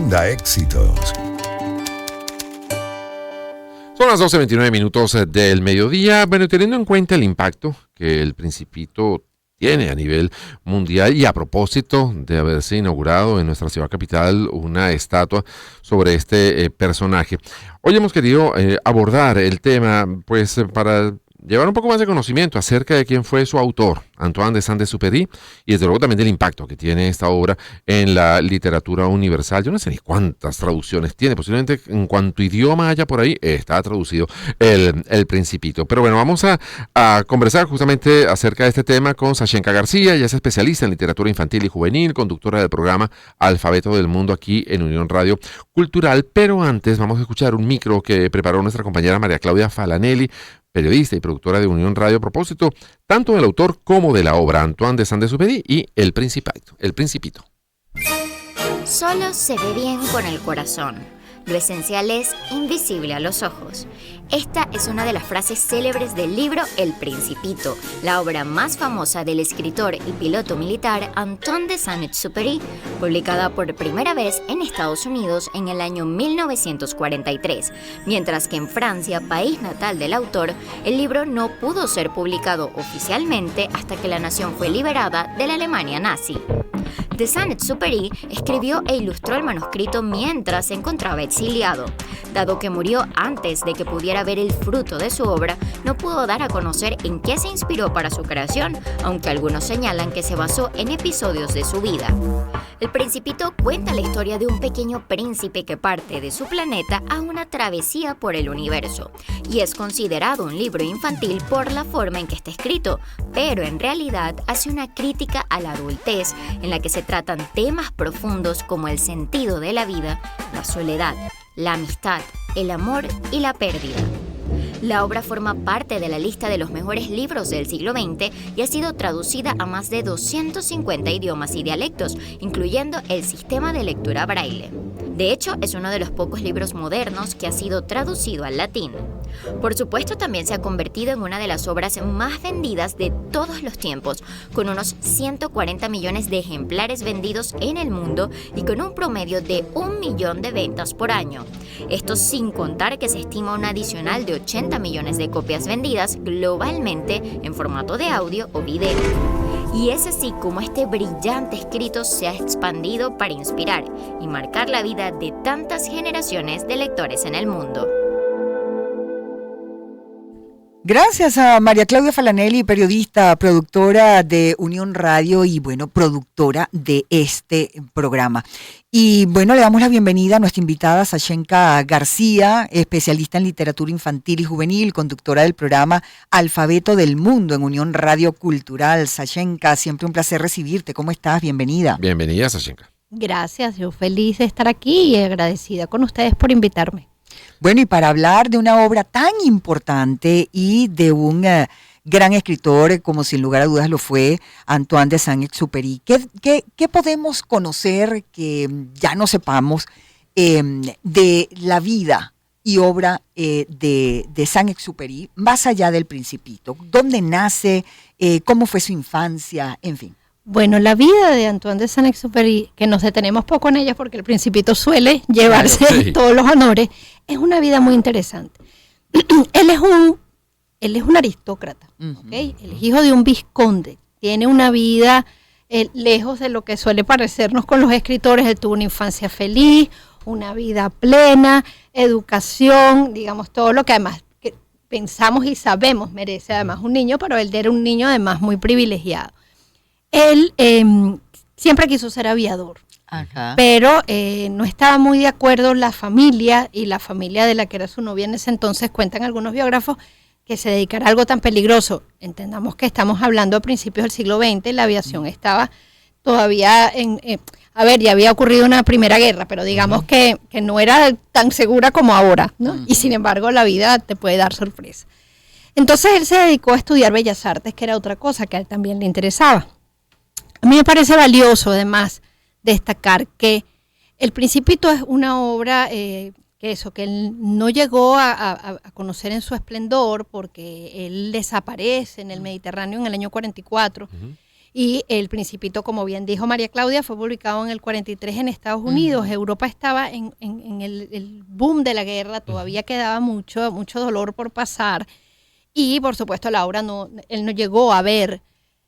Agenda Éxitos. Son las 12:29 del mediodía. Bueno, teniendo en cuenta el impacto que El Principito tiene a nivel mundial y a propósito de haberse inaugurado en nuestra ciudad capital una estatua sobre este personaje, hoy hemos querido abordar el tema pues para llevar un poco más de conocimiento acerca de quién fue su autor, Antoine de Saint-Exupéry, y desde luego también del impacto que tiene esta obra en la literatura universal. Yo no sé ni cuántas traducciones tiene, posiblemente en cuanto idioma haya por ahí, está traducido el Principito. Pero bueno, vamos a conversar justamente acerca de este tema con Sashenka García. Ella es especialista en literatura infantil y juvenil, conductora del programa Alfabeto del Mundo aquí en Unión Radio Cultural. Pero antes vamos a escuchar un micro que preparó nuestra compañera María Claudia Falanelli, periodista y productora de Unión Radio, a propósito tanto del autor como de la obra Antoine de Saint-Exupéry y El Principito. Solo se ve bien con el corazón. Lo esencial es invisible a los ojos. Esta es una de las frases célebres del libro El Principito, la obra más famosa del escritor y piloto militar Antoine de Saint-Exupéry, publicada por primera vez en Estados Unidos en el año 1943, mientras que en Francia, país natal del autor, el libro no pudo ser publicado oficialmente hasta que la nación fue liberada de la Alemania nazi. De Saint-Exupéry escribió e ilustró el manuscrito mientras se encontraba exiliado. Dado que murió antes de que pudiera ver el fruto de su obra, no pudo dar a conocer en qué se inspiró para su creación, aunque algunos señalan que se basó en episodios de su vida. El Principito cuenta la historia de un pequeño príncipe que parte de su planeta a una travesía por el universo, y es considerado un libro infantil por la forma en que está escrito, pero en realidad hace una crítica a la adultez en la que se tratan temas profundos como el sentido de la vida, la soledad, la amistad, el amor y la pérdida. La obra forma parte de la lista de los mejores libros del siglo XX y ha sido traducida a más de 250 idiomas y dialectos, incluyendo el sistema de lectura braille. De hecho, es uno de los pocos libros modernos que ha sido traducido al latín. Por supuesto, también se ha convertido en una de las obras más vendidas de todos los tiempos, con unos 140 millones de ejemplares vendidos en el mundo y con un promedio de 1 millón de ventas por año. Esto sin contar que se estima un adicional de 80 millones de copias vendidas globalmente en formato de audio o video. Y es así como este brillante escrito se ha expandido para inspirar y marcar la vida de tantas generaciones de lectores en el mundo. Gracias a María Claudia Falanelli, periodista, productora de Unión Radio y, bueno, productora de este programa. Y, bueno, le damos la bienvenida a nuestra invitada Sashenka García, especialista en literatura infantil y juvenil, conductora del programa Alfabeto del Mundo en Unión Radio Cultural. Sashenka, siempre un placer recibirte. ¿Cómo estás? Bienvenida. Bienvenida, Sashenka. Gracias, yo feliz de estar aquí y agradecida con ustedes por invitarme. Bueno, y para hablar de una obra tan importante y de un gran escritor, como sin lugar a dudas lo fue Antoine de Saint-Exupéry, ¿qué podemos conocer que ya no sepamos de la vida y obra de Saint-Exupéry, más allá del Principito? ¿Dónde nace? ¿Cómo fue su infancia? En fin. Bueno, la vida de Antoine de Saint-Exupéry, que nos detenemos poco en ella porque el Principito suele llevarse todos los honores, es una vida muy interesante. Él es un aristócrata, ¿okay? Él es hijo de un vizconde, tiene una vida lejos de lo que suele parecernos con los escritores. Él tuvo una infancia feliz, una vida plena, educación, digamos, todo lo que además que pensamos y sabemos merece además un niño, pero él era un niño además muy privilegiado. Él siempre quiso ser aviador. Ajá. Pero no estaba muy de acuerdo la familia, y la familia de la que era su novia en ese entonces, cuentan algunos biógrafos, que se dedicara a algo tan peligroso. Entendamos que estamos hablando a principios del siglo XX, la aviación estaba todavía ya había ocurrido una primera guerra, pero digamos que no era tan segura como ahora, ¿no? Y sin embargo la vida te puede dar sorpresa. Entonces él se dedicó a estudiar Bellas Artes, que era otra cosa que a él también le interesaba. A mí me parece valioso, además, destacar que El Principito es una obra que él no llegó a conocer en su esplendor porque él desaparece en el Mediterráneo en el año 44. Y El Principito, como bien dijo María Claudia, fue publicado en el 43 en Estados Unidos. Europa estaba en el boom de la guerra, todavía quedaba mucho dolor por pasar. Y, por supuesto, la obra él no llegó a ver,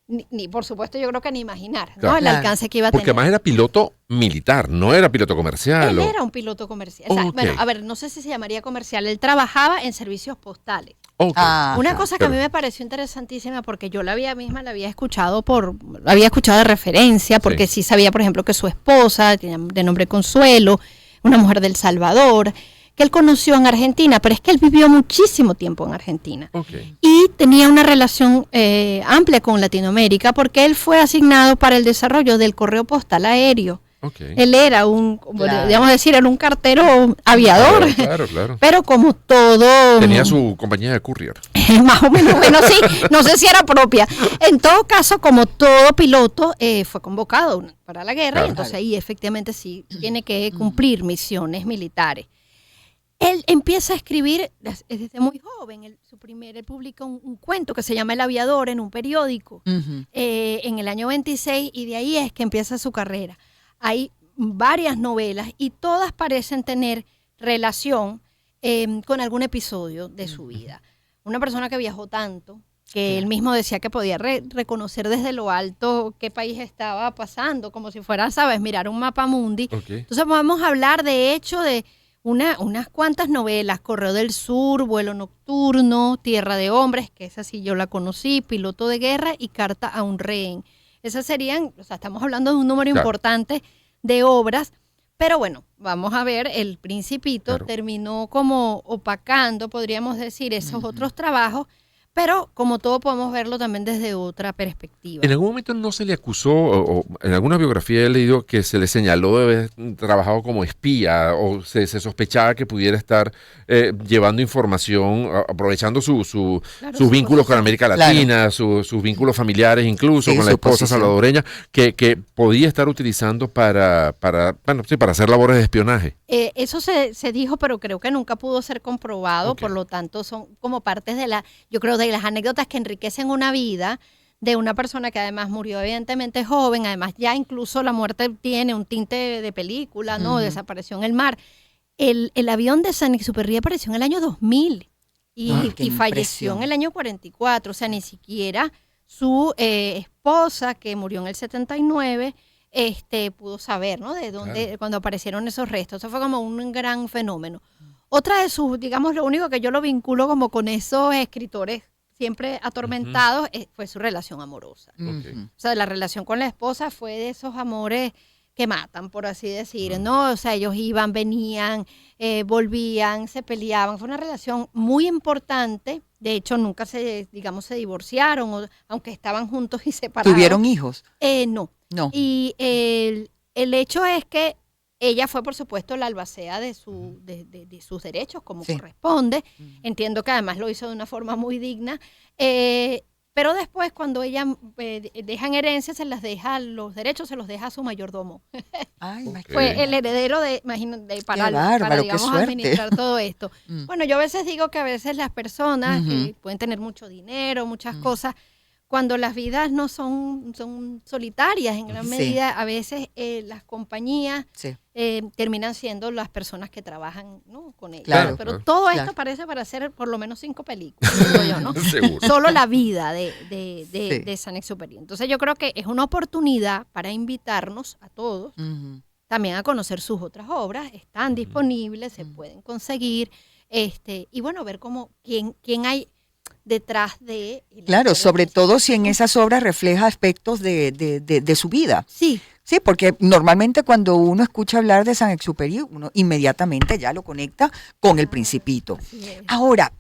ni por supuesto, yo creo que ni imaginar, ¿no? Claro. El alcance que iba a Porque tener. además era piloto militar, no era piloto comercial. Él era un piloto comercial. O sea, bueno, a ver, no sé si se llamaría comercial. Él trabajaba en servicios postales. Okay. Una cosa que a mí me pareció interesantísima, porque yo la había escuchado de referencia, porque sí sabía, por ejemplo, que su esposa, de nombre Consuelo, una mujer del Salvador, que él conoció en Argentina, pero es que él vivió muchísimo tiempo en Argentina. Y tenía una relación amplia con Latinoamérica, porque él fue asignado para el desarrollo del correo postal aéreo. Él era digamos decir, era un cartero aviador. Claro. Pero como todo... Tenía su compañía de courier. Más o menos, bueno, sí, no sé si era propia. En todo caso, como todo piloto, fue convocado para la guerra, y entonces ahí efectivamente sí tiene que cumplir misiones militares. Él empieza a escribir desde muy joven. Él publica un cuento que se llama El Aviador en un periódico en el año 26, y de ahí es que empieza su carrera. Hay varias novelas y todas parecen tener relación con algún episodio de su vida. Una persona que viajó tanto, que él mismo decía que podía reconocer desde lo alto qué país estaba pasando, como si fuera, ¿sabes?, mirar un mapa mundi. Entonces podemos hablar, de hecho, de unas cuantas novelas: Correo del Sur, Vuelo Nocturno, Tierra de Hombres, que esa sí yo la conocí, Piloto de Guerra y Carta a un Rehén. Esas serían, o sea, estamos hablando de un número importante de obras, pero bueno, vamos a ver, El Principito terminó como opacando, podríamos decir, esos otros trabajos, pero como todo podemos verlo también desde otra perspectiva. ¿En algún momento no se le acusó, o en alguna biografía he leído que se le señaló de haber trabajado como espía, o se sospechaba que pudiera estar llevando información, aprovechando sus vínculos con América Latina, sus vínculos familiares, incluso con la esposa salvadoreña, que podía estar utilizando para hacer labores de espionaje? Eso se dijo, pero creo que nunca pudo ser comprobado, por lo tanto son como partes de las anécdotas que enriquecen una vida de una persona que además murió evidentemente joven, además ya incluso la muerte tiene un tinte de película, ¿no? Desapareció en el mar. El avión de Saint-Exupéry apareció en el año 2000 y falleció en el año 44, o sea, ni siquiera su esposa, que murió en el 79, pudo saber, ¿no?, de dónde, cuando aparecieron esos restos. Eso fue como un gran fenómeno. Otra de sus, digamos, lo único que yo lo vinculo como con esos escritores siempre atormentados, fue su relación amorosa. O sea, la relación con la esposa fue de esos amores que matan, por así decir, ¿no? O sea, ellos iban, venían, volvían, se peleaban. Fue una relación muy importante. De hecho, nunca se divorciaron, aunque estaban juntos y separados. ¿Tuvieron hijos? No. Y el hecho es que ella fue, por supuesto, la albacea de sus derechos, como corresponde. Entiendo que además lo hizo de una forma muy digna. Pero después, cuando ella dejan herencia, los derechos se los deja a su mayordomo. Fue el heredero para digamos, administrar todo esto. Bueno, yo a veces digo que a veces las personas que pueden tener mucho dinero, muchas cosas, cuando las vidas no son solitarias en gran medida, a veces las compañías terminan siendo las personas que trabajan, ¿no?, con ellas. Pero todo esto parece para hacer por lo menos 5 películas, digo yo, ¿no? Solo la vida de Saint-Exupéry. Entonces yo creo que es una oportunidad para invitarnos a todos también a conocer sus otras obras. Están disponibles, se pueden conseguir, y bueno, ver quién hay detrás de... Claro, sobre todo si en esas obras refleja aspectos de su vida. Sí, porque normalmente cuando uno escucha hablar de Saint-Exupéry, uno inmediatamente ya lo conecta con El Principito. Ahora,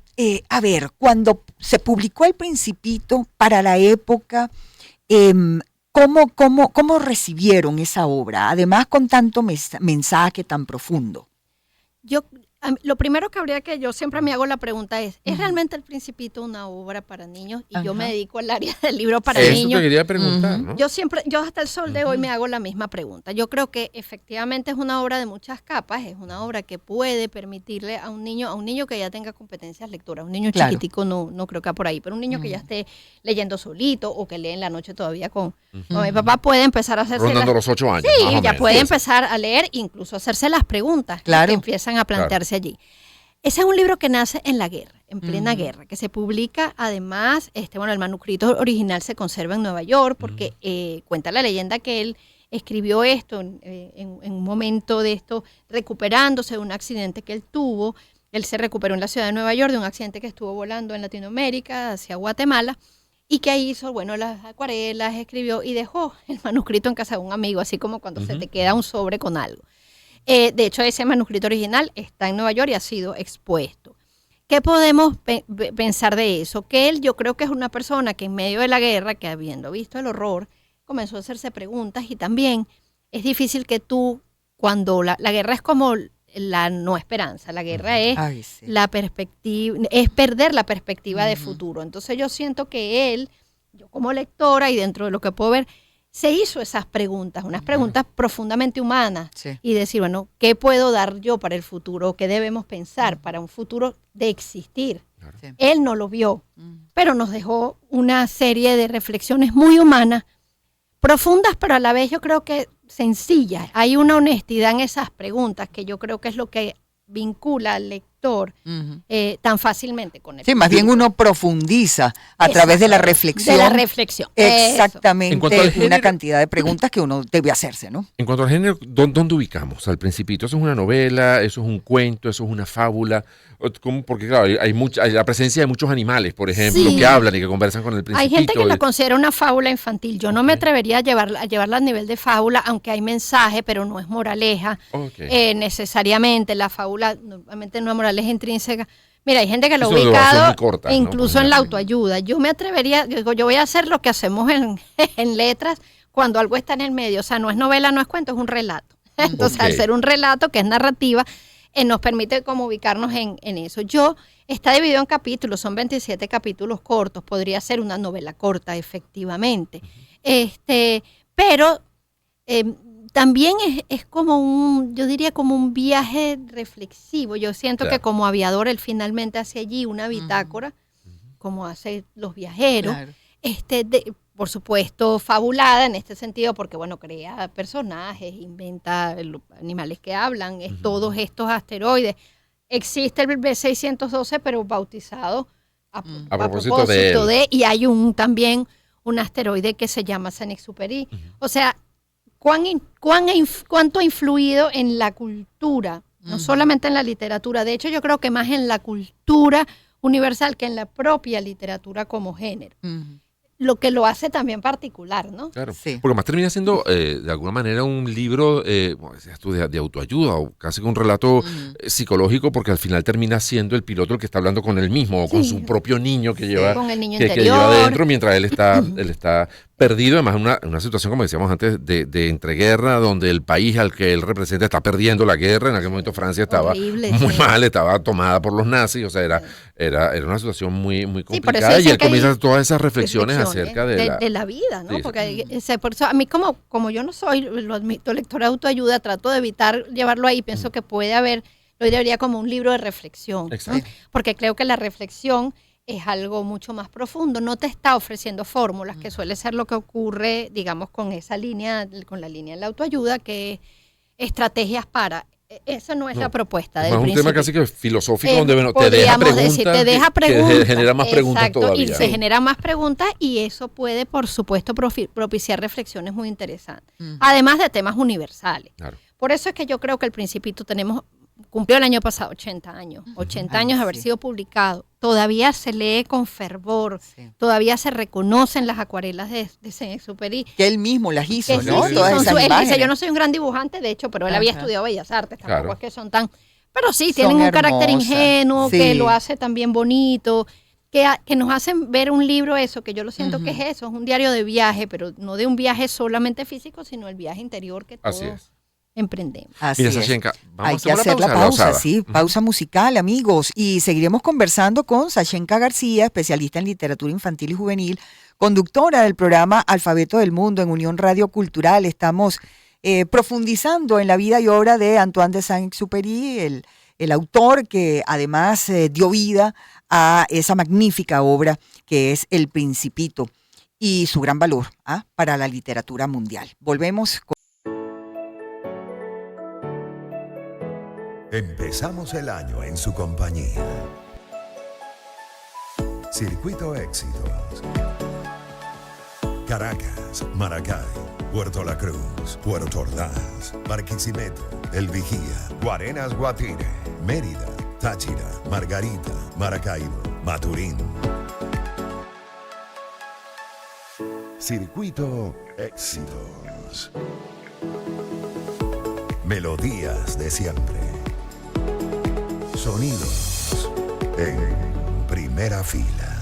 a ver, cuando se publicó El Principito, para la época, ¿cómo recibieron esa obra? Además, con tanto mensaje tan profundo. Lo primero que habría que yo siempre me hago la pregunta ¿es realmente El Principito una obra para niños? Y yo me dedico al área del libro para niños. Eso te quería preguntar, ¿no? Yo hasta el sol de hoy me hago la misma pregunta. Yo creo que efectivamente es una obra de muchas capas, es una obra que puede permitirle a un niño que ya tenga competencias lectoras, un niño chiquitico no creo que por ahí, pero un niño que ya esté leyendo solito o que lee en la noche todavía con mi papá puede empezar a hacerse rondando los 8 años. Sí, ya puede empezar a leer, incluso hacerse las preguntas que empiezan a plantearse allí. Ese es un libro que nace en la guerra, en plena guerra, que se publica además, el manuscrito original se conserva en Nueva York porque cuenta la leyenda que él escribió esto en un momento de esto, recuperándose de un accidente que él tuvo. Él se recuperó en la ciudad de Nueva York de un accidente que estuvo volando en Latinoamérica hacia Guatemala y que ahí hizo, las acuarelas, escribió y dejó el manuscrito en casa de un amigo, así como cuando se te queda un sobre con algo. De hecho, ese manuscrito original está en Nueva York y ha sido expuesto. ¿Qué podemos pensar de eso? Que él, yo creo que es una persona que en medio de la guerra, que habiendo visto el horror, comenzó a hacerse preguntas y también es difícil que tú, cuando la guerra es como la no esperanza, la guerra es la perspectiva, es perder la perspectiva de futuro. Entonces yo siento que él, yo como lectora y dentro de lo que puedo ver, se hizo esas preguntas, unas preguntas profundamente humanas y decir, ¿qué puedo dar yo para el futuro? ¿Qué debemos pensar para un futuro de existir? Sí. Él no lo vio, pero nos dejó una serie de reflexiones muy humanas, profundas, pero a la vez yo creo que sencillas. Hay una honestidad en esas preguntas que yo creo que es lo que vincula al lector tan fácilmente con él. Sí, más bien uno profundiza a través de la reflexión. De la reflexión. Exactamente, una cantidad de preguntas que uno debe hacerse, ¿no? En cuanto al género, ¿dónde ubicamos al Principito? ¿Eso es una novela? ¿Eso es un cuento? ¿Eso es una fábula? Porque claro, hay la presencia de muchos animales, por ejemplo, que hablan y que conversan con el Principito. Hay gente que la considera una fábula infantil. Yo no me atrevería a llevarla a nivel de fábula, aunque hay mensaje, pero no es moraleja. Necesariamente la fábula, normalmente no es moraleja intrínseca. Mira, hay gente que lo ha ubicado corta, incluso en la autoayuda. Yo me atrevería, yo voy a hacer lo que hacemos en letras cuando algo está en el medio. O sea, no es novela, no es cuento, es un relato. Entonces, al ser un relato que es narrativa, nos permite como ubicarnos en eso. Está dividido en capítulos, son 27 capítulos cortos, podría ser una novela corta, efectivamente. Pero también es como yo diría como un viaje reflexivo. Yo siento que como aviador él finalmente hace allí una bitácora, como hacen los viajeros. Claro. Por supuesto, fabulada en este sentido, porque crea personajes, inventa animales que hablan, todos estos asteroides. Existe el B612, pero bautizado a propósito de, y hay también un asteroide que se llama Saint-Exupéry. O sea, ¿cuánto ha influido en la cultura? No solamente en la literatura, de hecho yo creo que más en la cultura universal que en la propia literatura como género. Lo que lo hace también particular, ¿no? Claro, porque más termina siendo de alguna manera un libro de autoayuda o casi un relato psicológico, porque al final termina siendo el piloto el que está hablando con él mismo o con su propio niño que lleva, con el niño que lleva adentro mientras él está perdido, además una situación, como decíamos antes, de entreguerra, donde el país al que él representa está perdiendo la guerra. En aquel momento Francia estaba muy mal, estaba tomada por los nazis, o sea, era una situación muy, muy complicada, y él comienza todas esas reflexiones acerca de la vida, ¿no? Porque por eso a mí como yo no soy, lo admito, lectora de autoayuda, trato de evitar llevarlo ahí, pienso que lo debería como un libro de reflexión, ¿no? Porque creo que la reflexión es algo mucho más profundo, no te está ofreciendo fórmulas, que suele ser lo que ocurre, digamos, con la línea de la autoayuda, que es estrategias para. Eso no es la propuesta del principio. Es un tema casi que filosófico, donde te deja preguntas, que genera más preguntas todavía. Y se generan más preguntas, y eso puede, por supuesto, propiciar reflexiones muy interesantes, además de temas universales. Claro. Por eso es que yo creo que El Principito cumplió el año pasado 80 años, 80 años de haber sido publicado. Todavía se lee con fervor, todavía se reconocen las acuarelas de Saint-Exupéry. Que él mismo las hizo, ¿no? Él dice, yo no soy un gran dibujante, de hecho, pero él había estudiado Bellas Artes, tampoco es que son tan. Pero sí, tienen un carácter ingenuo, que lo hace también bonito, que nos hacen ver un libro, eso, que yo lo siento que es eso, es un diario de viaje, pero no de un viaje solamente físico, sino el viaje interior que todos emprendemos. Así Mira, es. Sashenka, Hay vamos que a hacer hacer la una pausa, pausa. sí, pausa musical, amigos. Y seguiremos conversando con Sashenka García, especialista en literatura infantil y juvenil, conductora del programa Alfabeto del Mundo en Unión Radio Cultural. Estamos profundizando en la vida y obra de Antoine de Saint-Exupéry, el autor que además dio vida a esa magnífica obra que es El Principito y su gran valor para la literatura mundial. Volvemos con... Empezamos el año en su compañía. Circuito Éxitos. Caracas, Maracay, Puerto La Cruz, Puerto Ordaz, Barquisimeto, El Vigía, Guarenas, Guatire, Mérida, Táchira, Margarita, Maracaibo, Maturín. Circuito Éxitos. Melodías de siempre. Sonidos en primera fila.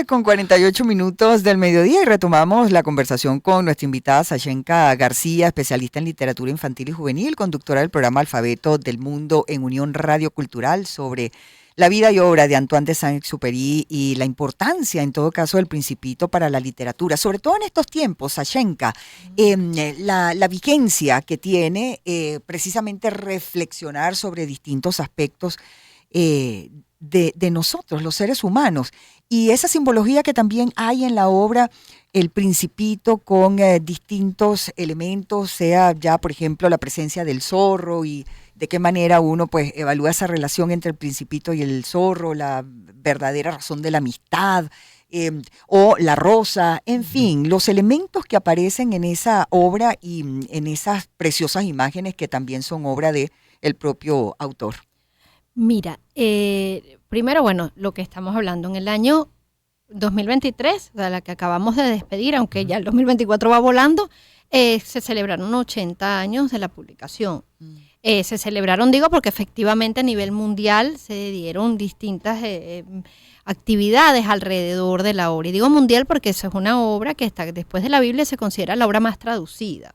12:48 del mediodía y retomamos la conversación con nuestra invitada Sashenka García, especialista en literatura infantil y juvenil, conductora del programa Alfabeto del Mundo en Unión Radio Cultural, sobre la vida y obra de Antoine de Saint-Exupéry y la importancia, en todo caso, del Principito para la literatura, sobre todo en estos tiempos, Sashenka, la vigencia que tiene precisamente reflexionar sobre distintos aspectos de nosotros, los seres humanos, y esa simbología que también hay en la obra El Principito con distintos elementos, sea ya, por ejemplo, la presencia del zorro y de qué manera uno pues evalúa esa relación entre el Principito y el zorro, la verdadera razón de la amistad, o la rosa, en fin, los elementos que aparecen en esa obra y en esas preciosas imágenes que también son obra de el propio autor. Mira, primero, bueno, lo que estamos hablando en el año 2023, o sea, la que acabamos de despedir, aunque ya el 2024 va volando, se celebraron 80 años de la publicación. Se celebraron, digo, porque efectivamente a nivel mundial se dieron distintas actividades alrededor de la obra. Y digo mundial porque eso es una obra que está después de la Biblia se considera la obra más traducida.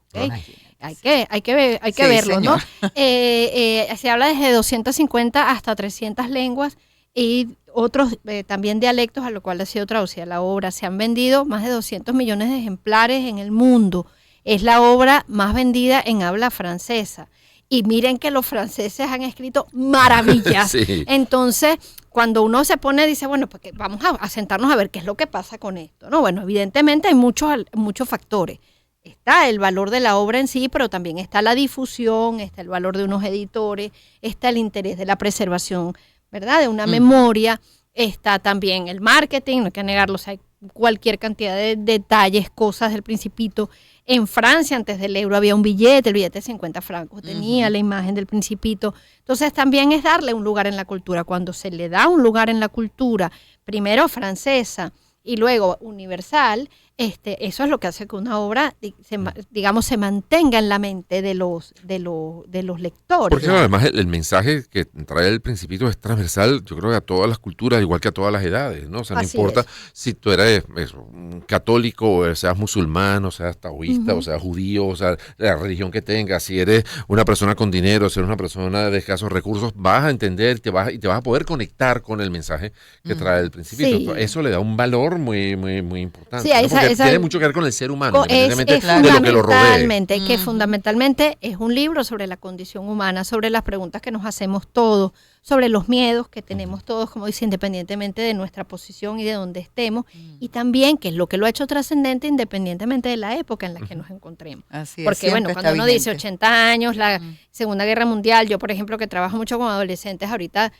¿Okay? Hay que sí, verlo, señor. ¿No? Se habla desde 250 hasta 300 lenguas y otros también dialectos a lo cual ha sido traducida la obra. Se han vendido más de 200 millones de ejemplares en el mundo. Es la obra más vendida en habla francesa. Y miren que los franceses han escrito maravillas. Sí. Entonces, cuando uno se pone, dice, bueno, pues vamos a sentarnos a ver qué es lo que pasa con esto, ¿no? Bueno, evidentemente hay muchos factores. Está el valor de la obra en sí, pero también está la difusión, está el valor de unos editores, está el interés de la preservación, ¿verdad? De una memoria, está también el marketing, no hay que negarlo, o sea, hay cualquier cantidad de detalles, cosas del Principito. En Francia, antes del euro, había un billete, el billete de 50 francos tenía la imagen del Principito. Entonces también es darle un lugar en la cultura. Cuando se le da un lugar en la cultura, primero francesa y luego universal, eso es lo que hace que una obra, se mantenga en la mente de los lectores. Porque además el mensaje que trae el Principito es transversal, yo creo que a todas las culturas, igual que a todas las edades, ¿no? O sea, no así importa si tú eres un católico, o seas musulmán, o seas taoísta, o seas judío, o sea, la religión que tengas, si eres una persona con dinero, si eres una persona de escasos recursos, vas a entender y te vas a poder conectar con el mensaje que trae el Principito. Sí. Eso le da un valor muy, muy, muy importante. Sí, ¿no? Tiene mucho que ver con el ser humano, independientemente de lo que lo rodee. Que fundamentalmente es un libro sobre la condición humana, sobre las preguntas que nos hacemos todos, sobre los miedos que tenemos todos, como dice, independientemente de nuestra posición y de donde estemos, y también que es lo que lo ha hecho trascendente independientemente de la época en la que nos encontremos. Así es, porque bueno, cuando uno dice 80 años, la Segunda Guerra Mundial, yo por ejemplo que trabajo mucho con adolescentes ahorita,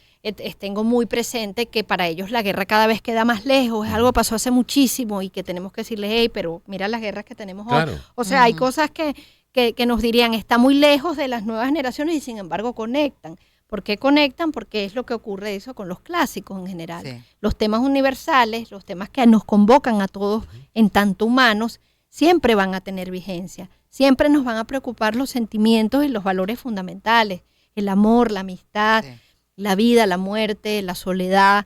tengo muy presente que para ellos la guerra cada vez queda más lejos, es algo que pasó hace muchísimo y que tenemos que decirles, hey, pero mira las guerras que tenemos hoy. O sea, hay cosas que nos dirían, está muy lejos de las nuevas generaciones y sin embargo conectan. ¿Por qué conectan? Porque es lo que ocurre eso con los clásicos en general. Sí. Los temas universales, los temas que nos convocan a todos en tanto humanos, siempre van a tener vigencia. Siempre nos van a preocupar los sentimientos y los valores fundamentales, el amor, la amistad, la vida, la muerte, la soledad.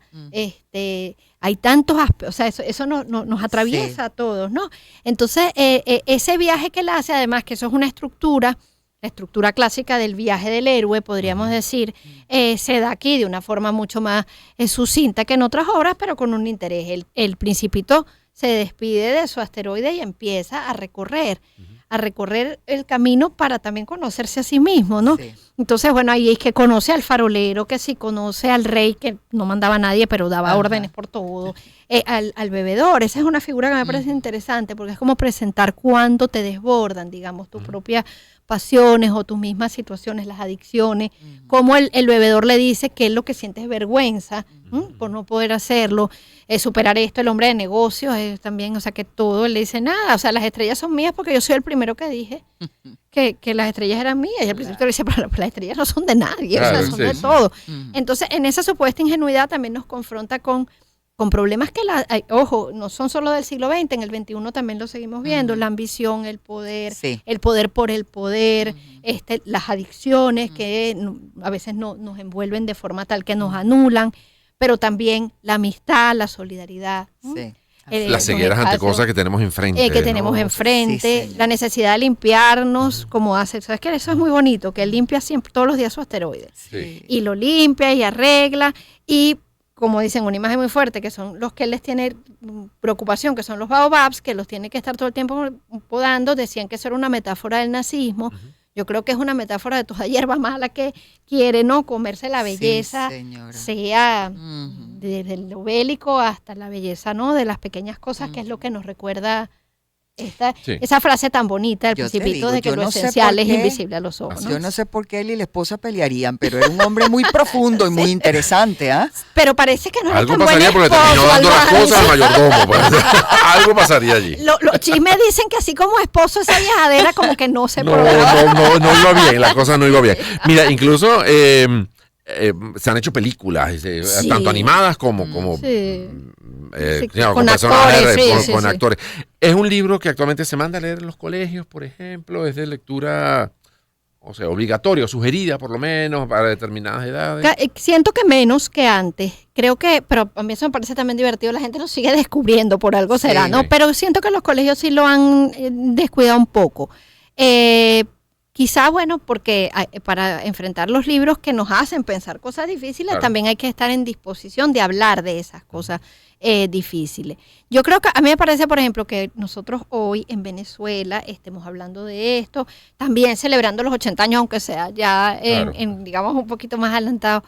Hay tantos aspectos, o sea, eso nos atraviesa a todos, ¿no? Entonces, ese viaje que él hace, además que eso es una estructura, la estructura clásica del viaje del héroe, podríamos decir, se da aquí de una forma mucho más sucinta que en otras obras, pero con un interés. El Principito se despide de su asteroide y empieza a recorrer el camino para también conocerse a sí mismo, ¿no? Sí. Entonces, bueno, ahí es que conoce al farolero, que sí conoce al rey, que no mandaba a nadie, pero daba órdenes por todo, al bebedor. Esa es una figura que me parece interesante, porque es como presentar cuando te desbordan, digamos, tus propias pasiones o tus mismas situaciones, las adicciones, como el bebedor le dice que él lo que siente es vergüenza por no poder hacerlo, superar esto. El hombre de negocios también, o sea, que todo, él le dice nada, o sea, las estrellas son mías porque yo soy el primero que dije que las estrellas eran mías, y al principio le dice, pero las estrellas no son de nadie, o sea, son de todo. Entonces, en esa supuesta ingenuidad también nos confronta con problemas que, ojo, no son solo del siglo XX, en el XXI también lo seguimos viendo, la ambición, el poder por el poder, las adicciones que a veces nos envuelven de forma tal que nos anulan, pero también la amistad, la solidaridad. Sí. Las cegueras ante cosas que tenemos enfrente. Que tenemos enfrente, Sí, la necesidad de limpiarnos, como hace, ¿sabes qué? Eso es muy bonito, que él limpia siempre, todos los días su asteroide. Sí. Y lo limpia y arregla, y como dicen, una imagen muy fuerte, que son los que él les tiene preocupación, que son los baobabs, que los tiene que estar todo el tiempo podando. Decían que eso era una metáfora del nazismo. Yo creo que es una metáfora de toda hierba mala que quiere, ¿no?, comerse la belleza, sea desde lo bélico hasta la belleza, ¿no?, de las pequeñas cosas, que es lo que nos recuerda esa frase tan bonita del Principito, de que lo esencial es invisible a los ojos, ¿no? Yo no sé por qué él y la esposa pelearían, pero era un hombre muy profundo y muy interesante, ¿ah? Pero parece que no era algo tan pasaría buen porque esposo, terminó dando las Alba. cosas al mayordomo. Pues. Algo pasaría allí. Los chismes dicen que así como esposo, esa viajadera como que no se No iba bien, la cosa no iba bien. Mira, incluso se han hecho películas, tanto animadas como con personajes, actores, con actores. Es un libro que actualmente se manda a leer en los colegios, por ejemplo, es de lectura, o sea, obligatoria, o sugerida por lo menos para determinadas edades. Siento que menos que antes. Creo que, pero a mí eso me parece también divertido, la gente lo sigue descubriendo, por algo será, ¿no? Pero siento que los colegios sí lo han descuidado un poco. Quizá, bueno, porque para enfrentar los libros que nos hacen pensar cosas difíciles, también hay que estar en disposición de hablar de esas cosas difíciles. Yo creo que a mí me parece, por ejemplo, que nosotros hoy en Venezuela estemos hablando de esto, también celebrando los 80 años, aunque sea ya digamos, un poquito más adelantado.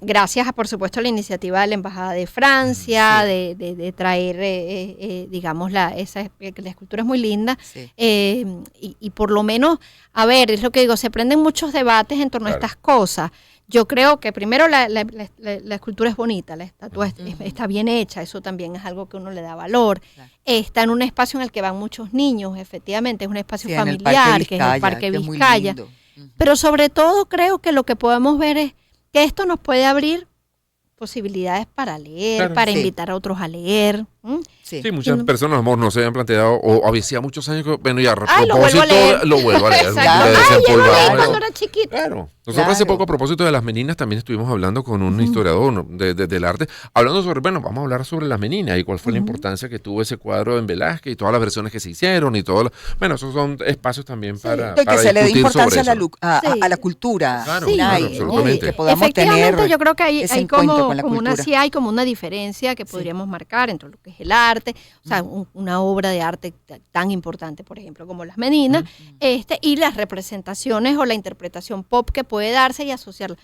Gracias, por supuesto, a la iniciativa de la Embajada de Francia, de traer, digamos, la escultura es muy linda. Y por lo menos, a ver, es lo que digo, se prenden muchos debates en torno a estas cosas. Yo creo que primero la escultura es bonita, la estatua está bien hecha, eso también es algo que uno le da valor. Está en un espacio en el que van muchos niños, efectivamente, es un espacio familiar, que es el Parque Vizcaya. Pero sobre todo creo que lo que podemos ver es que esto nos puede abrir posibilidades para leer, para invitar a otros a leer. Sí, muchas personas, amor, no se habían planteado, o había muchos años que, bueno, ya a propósito, lo vuelvo a leer. Yo lo leí cuando era chiquito. Claro. Nosotros hace poco, a propósito de las meninas, también estuvimos hablando con un historiador del arte, hablando sobre, bueno, vamos a hablar sobre las meninas y cuál fue la importancia que tuvo ese cuadro en Velázquez y todas las versiones que se hicieron y todo. Bueno, esos son espacios también para que se le dé importancia a la cultura. Claro, absolutamente. Que podamos efectivamente, tener yo creo que hay como una diferencia que Sí. podríamos marcar entre lo que es el arte, o sea, una obra de arte tan importante, por ejemplo, como Las Meninas, y las representaciones o la interpretación pop que puede darse y asociarla.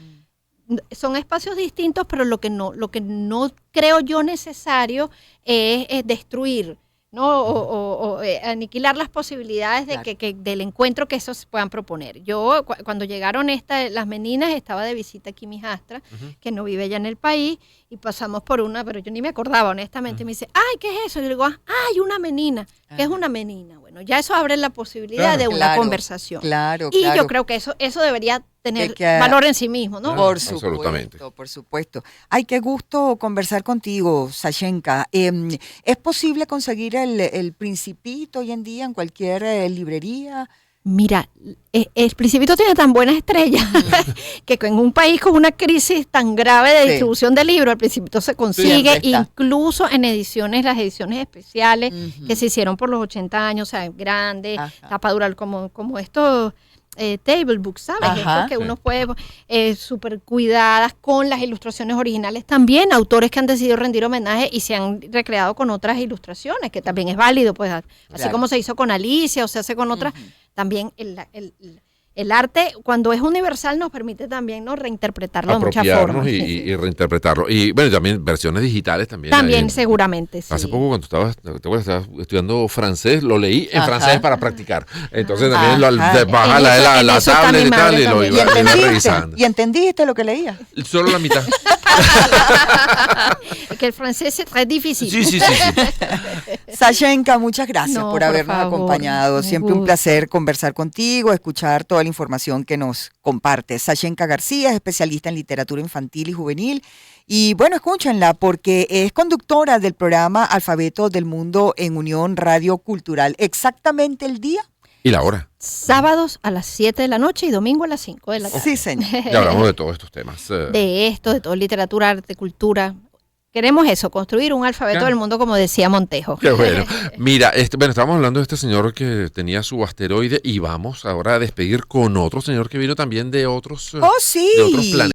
Son espacios distintos, pero lo que no creo yo necesario es destruir, ¿no? O aniquilar las posibilidades de que del encuentro que esos puedan proponer. Yo, cuando llegaron Las Meninas, estaba de visita aquí mi hijastra, que no vive ya en el país, y pasamos por una, pero yo ni me acordaba, honestamente, y me dice, ay, ¿qué es eso? Y yo digo, ay, una menina. ¿Qué es una menina? Bueno, ya eso abre la posibilidad de una conversación. Y yo creo que eso debería tener valor en sí mismo, ¿no? Por supuesto. Ay, qué gusto conversar contigo, Sashenka. ¿Es posible conseguir el Principito hoy en día en cualquier librería? Mira, el Principito tiene tan buenas estrellas que en un país con una crisis tan grave de distribución de libros, el Principito se consigue incluso en las ediciones especiales que se hicieron por los 80 años, o sea, grandes, tapa dura, como estos table books, ¿sabes? Estos que uno puede, súper cuidadas con las ilustraciones originales también, autores que han decidido rendir homenaje y se han recreado con otras ilustraciones, que también es válido, pues así como se hizo con Alicia o se hace con otras, también el arte, cuando es universal, nos permite también, ¿no?, reinterpretarlo de muchas formas. Y reinterpretarlo. Y bueno, también versiones digitales también. También, seguramente, sí. Hace poco cuando estabas estudiando francés, lo leí en francés para practicar. Entonces también baja la tablet y tal, y lo iba revisando. ¿Y entendiste lo que leía? Solo la mitad. Que el francés es très difícil. Sí. Sashenka, muchas gracias por habernos acompañado. Siempre un placer conversar contigo, escuchar toda la información que nos compartes. Sashenka García es especialista en literatura infantil y juvenil. Y bueno, escúchenla porque es conductora del programa Alfabeto del Mundo en Unión Radio Cultural. Exactamente el día ¿Y la hora? Sábados a las 7 de la noche y domingo a las 5 de la tarde. Sí, señor. Ya hablamos de todos estos temas. De todo literatura, arte, cultura. Queremos eso, construir un alfabeto del mundo, como decía Montejo. Qué bueno. Mira, estábamos hablando de este señor que tenía su asteroide y vamos ahora a despedir con otro señor que vino también de otros, Oh, sí. de otros planetas.